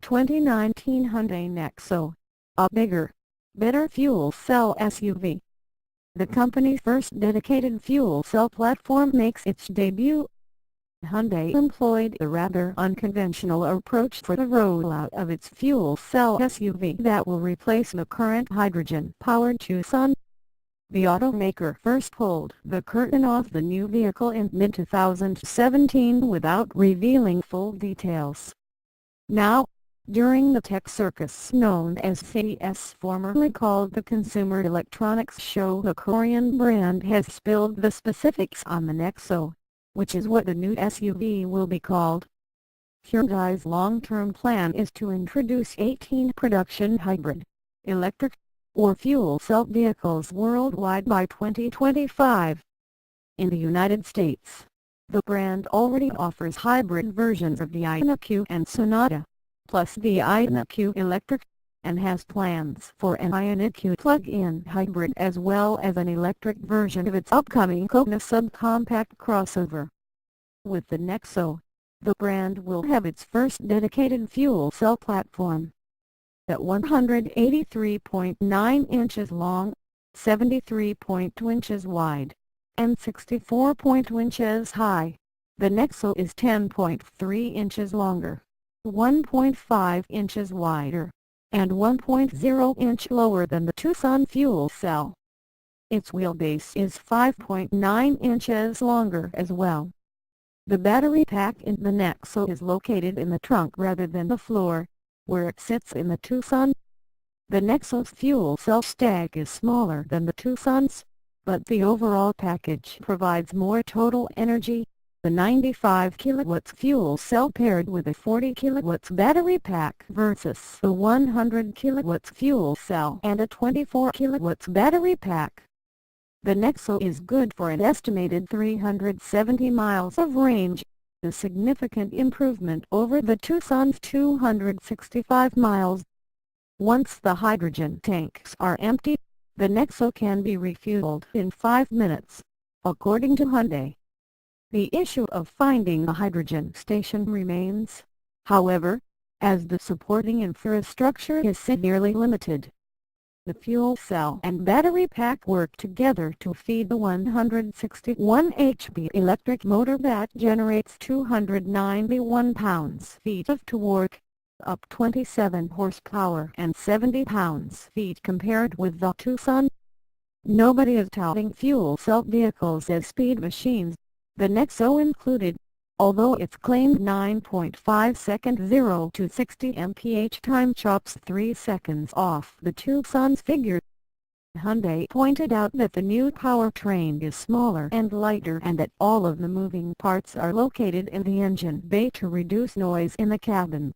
2019 Hyundai NEXO, a bigger, better fuel cell SUV. The company's first dedicated fuel cell platform makes its debut. Hyundai employed a rather unconventional approach for the rollout of its fuel cell SUV that will replace the current hydrogen-powered Tucson. The automaker first pulled the curtain off the new vehicle in mid-2017 without revealing full details. Now, during the tech circus known as CES, formerly called the Consumer Electronics Show, the Korean brand has spilled the specifics on the NEXO, which is what the new SUV will be called. Hyundai's long-term plan is to introduce 18 production hybrid, electric, or fuel cell vehicles worldwide by 2025. In the United States, the brand already offers hybrid versions of the Ioniq and Sonata, plus the Ioniq Electric, and has plans for an Ioniq plug-in hybrid as well as an electric version of its upcoming Kona subcompact crossover. With the NEXO, the brand will have its first dedicated fuel cell platform. At 183.9 inches long, 73.2 inches wide, and 64.2 inches high, the NEXO is 10.3 inches longer, 1.5 inches wider, and 1.0 inch lower than the Tucson fuel cell. Its wheelbase is 5.9 inches longer as well. The battery pack in the NEXO is located in the trunk rather than the floor, where it sits in the Tucson. The NEXO's fuel cell stack is smaller than the Tucson's, but the overall package provides more total energy. The 95 kilowatts fuel cell paired with a 40 kilowatts battery pack versus the 100 kilowatts fuel cell and a 24 kilowatts battery pack. The NEXO is good for an estimated 370 miles of range, a significant improvement over the Tucson's 265 miles. Once the hydrogen tanks are empty, the NEXO can be refueled in 5 minutes, according to Hyundai. The issue of finding a hydrogen station remains, however, as the supporting infrastructure is severely limited. The fuel cell and battery pack work together to feed the 161 HP electric motor that generates 291 pounds-feet of torque, up 27 horsepower and 70 pounds-feet compared with the Tucson. Nobody is touting fuel cell vehicles as speed machines, the NEXO included, although its claimed 9.5-second 0 to 60 mph time chops 3 seconds off the Tucson's figure. Hyundai pointed out that the new powertrain is smaller and lighter and that all of the moving parts are located in the engine bay to reduce noise in the cabin.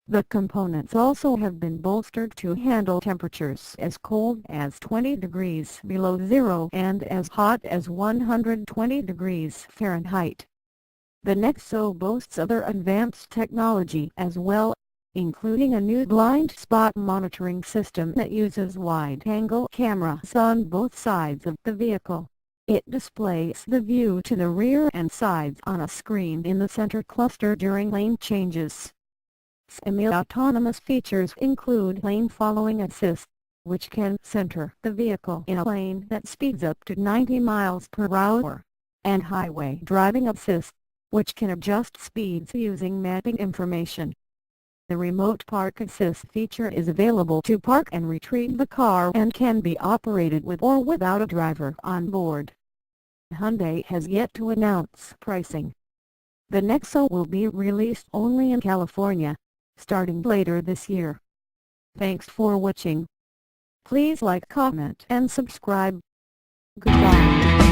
The components also have been bolstered to handle temperatures as cold as 20 degrees below zero and as hot as 120 degrees Fahrenheit. The NEXO boasts other advanced technology as well, including a new blind spot monitoring system that uses wide-angle cameras on both sides of the vehicle. It displays the view to the rear and sides on a screen in the center cluster during lane changes. Semi-autonomous features include lane following assist, which can center the vehicle in a lane that speeds up to 90 miles per hour, and highway driving assist, which can adjust speeds using mapping information. The remote park assist feature is available to park and retrieve the car and can be operated with or without a driver on board. Hyundai has yet to announce pricing. The NEXO will be released only in California, starting later this year. Thanks for watching. Please like, comment and subscribe. Goodbye.